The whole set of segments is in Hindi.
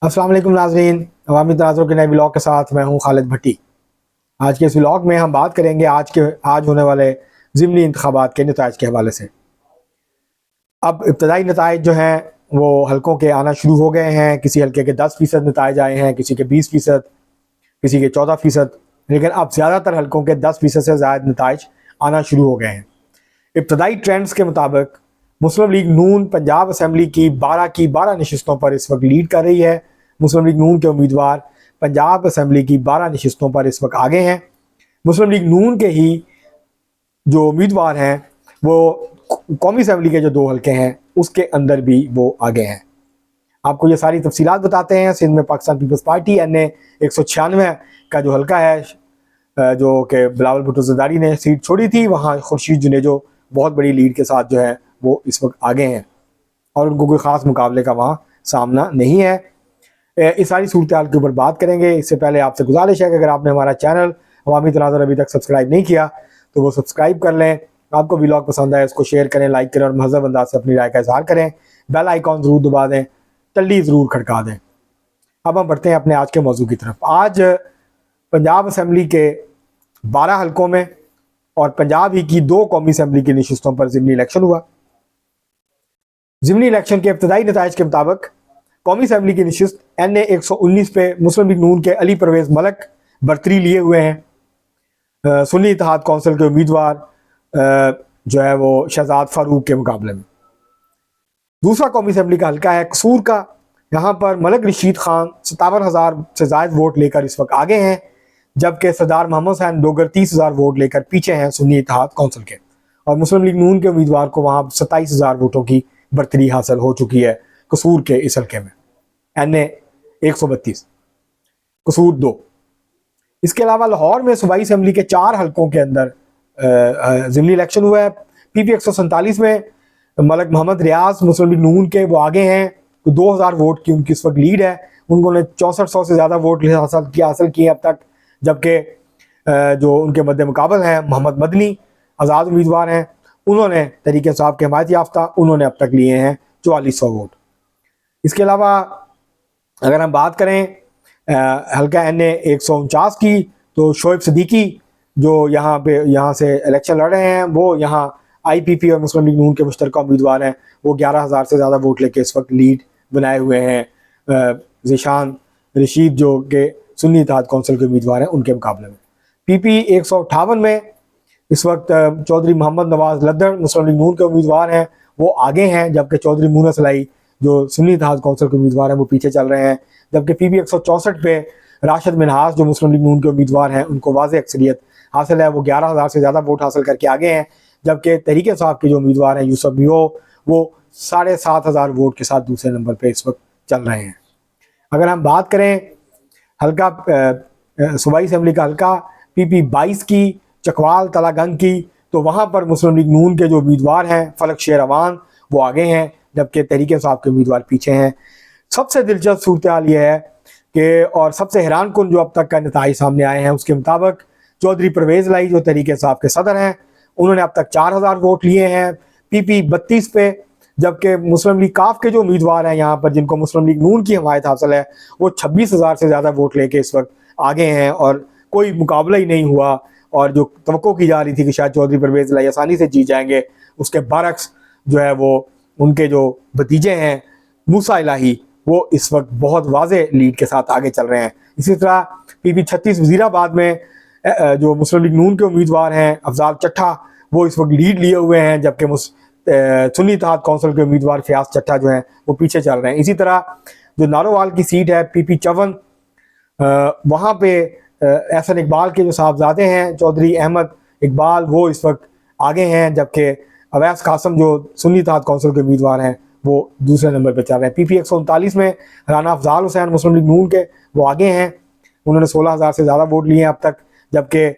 अस्सलाम वालेकुम नाज़रीन, अवामी तनाज़ुर के नए ब्लॉग के साथ मैं हूं खालिद भट्टी। आज के इस ब्लॉग में हम बात करेंगे आज होने वाले ज़िमनी इंतखाबात के नताइज के हवाले से। अब इब्तदाई नताइज जो हैं वो हलकों के आना शुरू हो गए हैं। किसी हलके के 10% नताइज आए हैं, किसी के 20%, किसी के 14%, लेकिन अब ज़्यादातर हलकों के 10% से ज़्यादा नताइज आना शुरू हो गए हैं। इब्तदाई ट्रेंड्स के मुताबिक मुस्लिम लीग नून पंजाब असम्बली की 12 नशस्तों पर इस वक्त लीड कर रही है। मुस्लिम लीग नून के उम्मीदवार पंजाब असम्बली की 12 नशस्तों पर इस वक्त आगे हैं। मुस्लिम लीग नून के ही जो उम्मीदवार हैं वो कौमी असम्बली के जो 2 हलके हैं उसके अंदर भी वो आगे हैं। आपको ये सारी तफसीलात बताते हैं। सिंध में पाकिस्तान पीपल्स पार्टी NA 196 का जो हलका है, जो कि बिलावल भुट्टो ज़रदारी ने सीट छोड़ी थी, वहाँ खुर्शीद जुनेजो बहुत बड़ी लीड के साथ जो है वो इस वक्त आगे हैं और उनको कोई ख़ास मुकाबले का वहाँ सामना नहीं है। इस सारी सूरत हाल के ऊपर बात करेंगे। इससे पहले आपसे गुजारिश है कि अगर आपने हमारा चैनल अवामी तनाज़ुर अभी तक सब्सक्राइब नहीं किया तो वो सब्सक्राइब कर लें। आपको व्लॉग पसंद आए इसको शेयर करें, लाइक करें और महज़ब अंदाज से अपनी राय का इजहार करें। बेल आइकॉन ज़रूर दबा दें, टल्ली ज़रूर खड़का दें। अब हम बढ़ते हैं अपने आज के मौजू की तरफ। आज पंजाब असम्बली के 12 हलकों में और पंजाब ही की 2 कौमी असम्बली की नशस्तों पर ज़िमनी इलेक्शन हुआ। ज़िमनी इलेक्शन के इब्तदाई नताइज के मुताबिक कौमी असम्बली की नशस्त NA 119 पे मुस्लिम लीग नून के अली परवेज़ मलक बरतरी लिए हुए हैं सुन्नी इत्तेहाद कौंसिल के उम्मीदवार जो है वो शहजाद फारूक के मुकाबले में। दूसरा कौमी असम्बली का हल्का है कसूर का। यहाँ पर मलक रशीद खान 57,000 से ज़ायद वोट लेकर इस वक्त आगे हैं, जबकि सरदार मोहम्मद हुसैन डोगर 30,000 वोट लेकर पीछे हैं सुन्नी इत्तेहाद कौंसिल के। और मुस्लिम लीग नून के उम्मीदवार को वहाँ 27,000 वोटों की बरतरी हासिल हो चुकी है कसूर के इस हल्के में, NA 132 कसूर 2। इसके अलावा लाहौर में सूबाई असम्बली के 4 हलकों के अंदर ज़िमनी इलेक्शन हुआ है। PP 147 में मलक मोहम्मद रियाज मुस्लिम लीग नून के वो आगे हैं, तो 2000 वोट की उनकी इस वक्त लीड है। उन्होंने 6400 से ज़्यादा वोट हासिल किए अब तक, जबकि जो उनके मद्दे मुकाबल हैं मोहम्मद मदनी आज़ाद उम्मीदवार हैं, उन्होंने तरीके इंसाफ के हमायत याफ्ता, उन्होंने अब तक लिए हैं 4400 वोट। इसके अलावा अगर हम बात करें हल्का NA 149 की, तो शोएब सिद्दीकी जो यहाँ से इलेक्शन लड़ रहे हैं, वो यहाँ IPP और मुस्लिम लीग नून के मुश्तरका उम्मीदवार हैं। वो 11,000 से ज़्यादा वोट लेके इस वक्त लीड बनाए हुए हैं ज़ीशान रशीद जो कि सुन्नी इत्तेहाद कौंसिल के उम्मीदवार हैं उनके मुकाबले में। PP 158 में इस वक्त चौधरी मोहम्मद नवाज लद्दड़ मुस्लिम लीग नून के उम्मीदवार हैं, वो आगे हैं, जबकि चौधरी मुनस लाई जो सुन्नी इत्तेहाद कौंसिल के उम्मीदवार हैं वो पीछे चल रहे हैं। जबकि PP 164 पे राशिद मिनहास जो मुस्लिम लीग नून के उम्मीदवार हैं उनको वाज़ेह अक्सरियत हासिल है, वो 11,000 से ज़्यादा वोट हासिल करके आगे हैं। जबकि तहरीक इंसाफ के जो उम्मीदवार हैं यूसुफ मियो, वो 7,500 वोट के साथ दूसरे नंबर पर इस वक्त चल रहे हैं। अगर हम बात करें हल्का सूबाई असम्बली का हल्का PP 22 की चकवाल तलागंग की, तो वहाँ पर मुस्लिम लीग नून के जो उम्मीदवार हैं फलक शेर अवान वो आगे हैं, जबकि तहरीक इंसाफ के उम्मीदवार पीछे हैं। सबसे दिलचस्प सूरत हाल ये है कि और सबसे हैरान कुन जो अब तक का नताइज सामने आए हैं उसके मुताबिक चौधरी परवेज़ लाई जो तहरीक इंसाफ के सदर हैं, उन्होंने अब तक 4,000 वोट लिए हैं PP 32 पे, जबकि मुस्लिम लीग काफ के जो उम्मीदवार हैं यहाँ पर जिनको मुस्लिम लीग नून की हमायत हासिल है, वो 26,000 से ज़्यादा वोट लेके इस वक्त आगे हैं और कोई मुकाबला ही नहीं हुआ। और जो तवक्को की जा रही थी कि शायद चौधरी परवेज़ लाई आसानी से जीत जाएंगे, उसके बरक्स जो है वो उनके जो भतीजे हैं मूसा इलाही वो इस वक्त बहुत वाज़ेह लीड के साथ आगे चल रहे हैं। इसी तरह PP 36 वज़ीराबाद में जो मुस्लिम लीग नून के उम्मीदवार हैं अफजाल चट्ठा वो इस वक्त लीड लिए हुए हैं, जबकि सुन्नी इत्तेहाद कौंसिल के उम्मीदवार फयाज चट्ठा जो हैं वो पीछे चल रहे हैं। इसी तरह जो नारोवाल की सीट है PP 54, वहाँ पे एहसन इकबाल के जो साहबजादे हैं चौधरी अहमद इकबाल वो इस वक्त आगे हैं, जबकि अवैस कासम जो सुन्नी इत्तेहाद कौंसिल के उम्मीदवार हैं वो दूसरे नंबर पर चल रहे हैं। PP 139 में राना अफजाल हुसैन मुस्लिम लीग नून के वो आगे हैं, उन्होंने 16,000 से ज़्यादा वोट लिए हैं अब तक, जबकि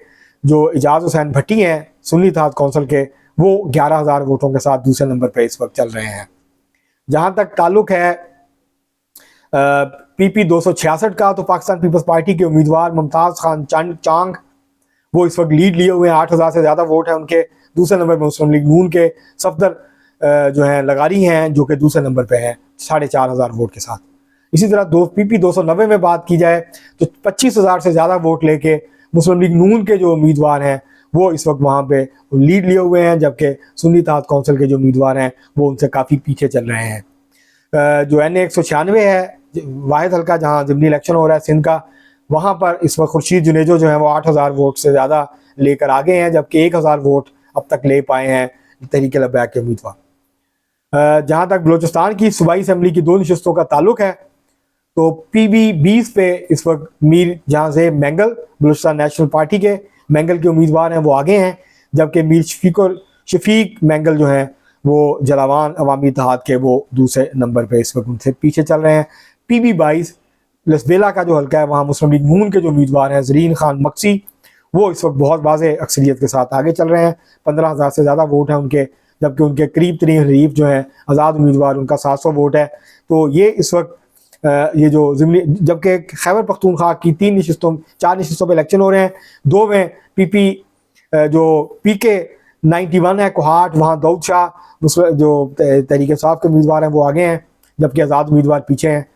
जो एजाज हुसैन भट्टी हैं सुन्नी इत्तेहाद कौंसिल के वो 11,000 वोटों के साथ दूसरे नंबर पर इस वक्त चल रहे हैं। जहाँ तक ताल्लुक है PP 266 का, तो पाकिस्तान पीपल्स पार्टी के उम्मीदवार मुमताज़ खान चांग वो इस वक्त लीड लिए हुए हैं, 8,000 से ज़्यादा वोट हैं उनके। दूसरे नंबर पर मुस्लिम लीग नून के सफदर जो हैं लगारी हैं जो कि दूसरे नंबर पे हैं 4,500 वोट के साथ। इसी तरह PP 290 में बात की जाए तो 25,000 से ज़्यादा वोट लेके मुस्लिम लीग नून के जो उम्मीदवार हैं वो इस वक्त वहाँ पे लीड लिए हुए हैं, जबकि सुन्नी इत्तेहाद कौंसिल के जो उम्मीदवार हैं वो उनसे काफ़ी पीछे चल रहे हैं। जो NA 196 है, वाहिद हल्का जहाँ ज़िमनी इलेक्शन हो रहा है सिंध का, वहाँ पर इस वक्त खुर्शीद जुनेजो जो है वो 8,000 वोट से ज़्यादा लेकर आगे हैं, जबकि 1,000 वोट अब तक ले पाए हैं तहरीक लब्बैक के उम्मीदवार। जहाँ तक बलोचिस्तान की सूबाई असम्बली की 2 नशिस्तों का ताल्लुक है तो PB 20 पे इस वक्त मीर जहाँ से मैंगल बलूचिस्तान नेशनल पार्टी के मैंगल के उम्मीदवार हैं वो आगे हैं, जबकि मीर शफीक मैंगल जो हैं वो जलावान अवामी इत्तेहाद के वो दूसरे नंबर पे इस वक्त उनसे पीछे चल रहे हैं। PB 22 लसबेला का जो हल्का है वहाँ मुस्लिम लीग नून के जो उम्मीदवार हैं ज़रीन खान मक्सी, वो इस वक्त बहुत वाज़ेह अक्सरियत के साथ आगे चल रहे हैं। 15,000 से ज़्यादा वोट हैं उनके, जबकि उनके करीब तरीन हरीफ जो हैं आज़ाद उम्मीदवार उनका 700 वोट है। तो ये इस वक्त ये जो ज़िमनी, जबकि खैबर पख्तूनख्वा की 4 नशिस्तों पर इलेक्शन हो रहे हैं, 2 में PP जो PK 91 है कोहाट, वहाँ दाऊद शाह जो तहरीक इंसाफ के उम्मीदवार हैं वो आगे हैं, जबकि आज़ाद उम्मीदवार पीछे हैं।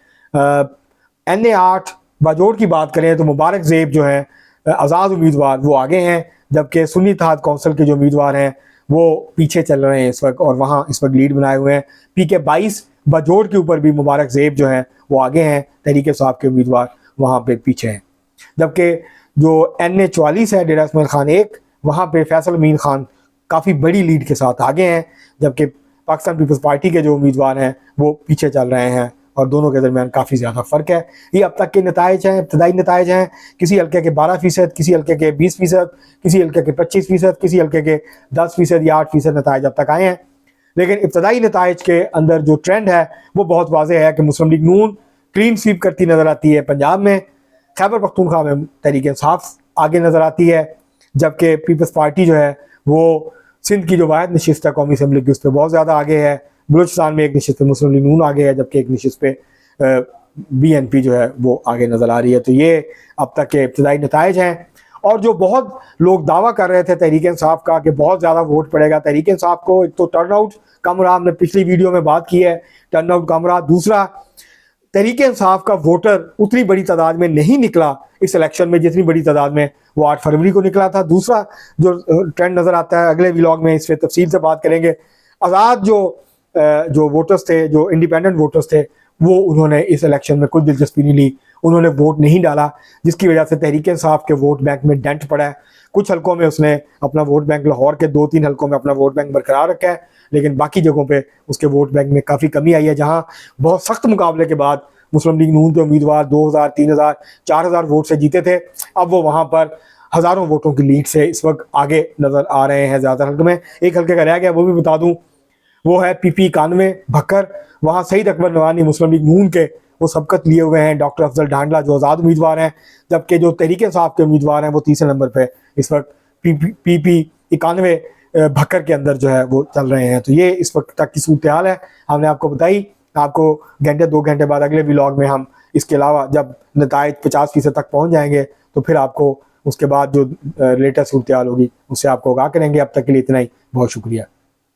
NA 8 बाजोड़ की बात करें तो मुबारक ज़ेब जो है आज़ाद उम्मीदवार वो आगे हैं, जबकि सुन्नी इत्तेहाद कौंसिल के जो उम्मीदवार हैं वो पीछे चल रहे हैं इस वक्त, और वहाँ इस वक्त लीड बनाए हुए हैं। PK 22 बाजोड़ के ऊपर भी मुबारक ज़ेब जो हैं वो आगे हैं, तहरीक इंसाफ के उम्मीदवार वहाँ पे पीछे हैं। जबकि जो NA 44 है डेरा इस्माइल खान 1, वहाँ पे फैसल अमीन खान काफ़ी बड़ी लीड के साथ आगे हैं, जबकि पाकिस्तान पीपल्स पार्टी के जो उम्मीदवार हैं वो पीछे चल रहे हैं, और दोनों के दरमियान काफ़ी ज़्यादा फ़र्क है। ये अब तक के नताइज हैं, इब्तदाई नताइज हैं। किसी हल्के के 12%, किसी हल्के के 20%, किसी हल्के के 25%, किसी हल्के के 10% या 8% नताइज अब तक आए हैं। लेकिन इब्तदाई नताइज के अंदर जो ट्रेंड है वो बहुत वाज़ेह है कि मुस्लिम लीग नून क्लीन स्वीप करती नज़र आती है पंजाब में, खैबर पख्तूनख्वा में तहरीक इंसाफ आगे नज़र आती है, जबकि पीपल्स पार्टी जो है वो सिंध की जो वाहिद नशिस्त है कौमी असम्बली की उस पर बहुत ज़्यादा आगे है। बलूचिस्तान में एक नशिस्त पे मुस्लिम लीग नून आगे है, जबकि एक नशिस्त पे BNP जो है वो आगे नज़र आ रही है। तो ये अब तक के इब्तदाई नताइज हैं। और जो बहुत लोग दावा कर रहे थे तहरीक इंसाफ का कि बहुत ज़्यादा वोट पड़ेगा तहरीक इंसाफ को, एक तो टर्नआउट कम रहा, हमने पिछली वीडियो में बात की है, टर्नआउट कम रहा। दूसरा, तहरीक इंसाफ का वोटर उतनी बड़ी तादाद में नहीं निकला इस इलेक्शन में जितनी बड़ी तादाद में वो 8 फरवरी को निकला था। दूसरा जो ट्रेंड नज़र आता है, अगले व्लॉग में इस पर तफसील से बात करेंगे, आज़ाद जो वोटर्स थे, जो इंडिपेंडेंट वोटर्स थे, वो उन्होंने इस इलेक्शन में कोई दिलचस्पी नहीं ली, उन्होंने वोट नहीं डाला, जिसकी वजह से तहरीक इंसाफ के वोट बैंक में डेंट पड़ा है। कुछ हलकों में उसने अपना वोट बैंक, लाहौर के 2-3 हलकों में अपना वोट बैंक बरकरार रखा है, लेकिन बाकी जगहों पे उसके वोट बैंक में काफ़ी कमी आई है। जहाँ बहुत सख्त मुकाबले के बाद मुस्लिम लीग नून के उम्मीदवार 2,000, 3,000, 4,000 वोट से जीते थे, अब वो वहाँ पर हज़ारों वोटों की लीड से इस वक्त आगे नज़र आ रहे हैं ज़्यादातर हल्के में। एक हल्के का रह गया, वो भी बता दूँ, वो है PP 91 भक्कर। वहाँ सईद अकबर नवानी मुस्लिम लीग नून के वो सबकत लिए हुए हैं, डॉक्टर अफजल ढांडला जो आज़ाद उम्मीदवार हैं, जबकि जो तहरीक इंसाफ के उम्मीदवार हैं वो तीसरे नंबर पे इस वक्त PP 91 भक्कर के अंदर जो है वो चल रहे हैं। तो ये इस वक्त तक की सूरत हाल है, हमने आपको बताई। आपको घंटे 2 घंटे बाद अगले व्लॉग में हम इसके अलावा जब नताइज 50% तक पहुँच जाएंगे तो फिर आपको उसके बाद जो लेटेस्ट सूरत हाल होगी उससे आपको आगाह करेंगे। अब तक के लिए इतना ही, बहुत शुक्रिया।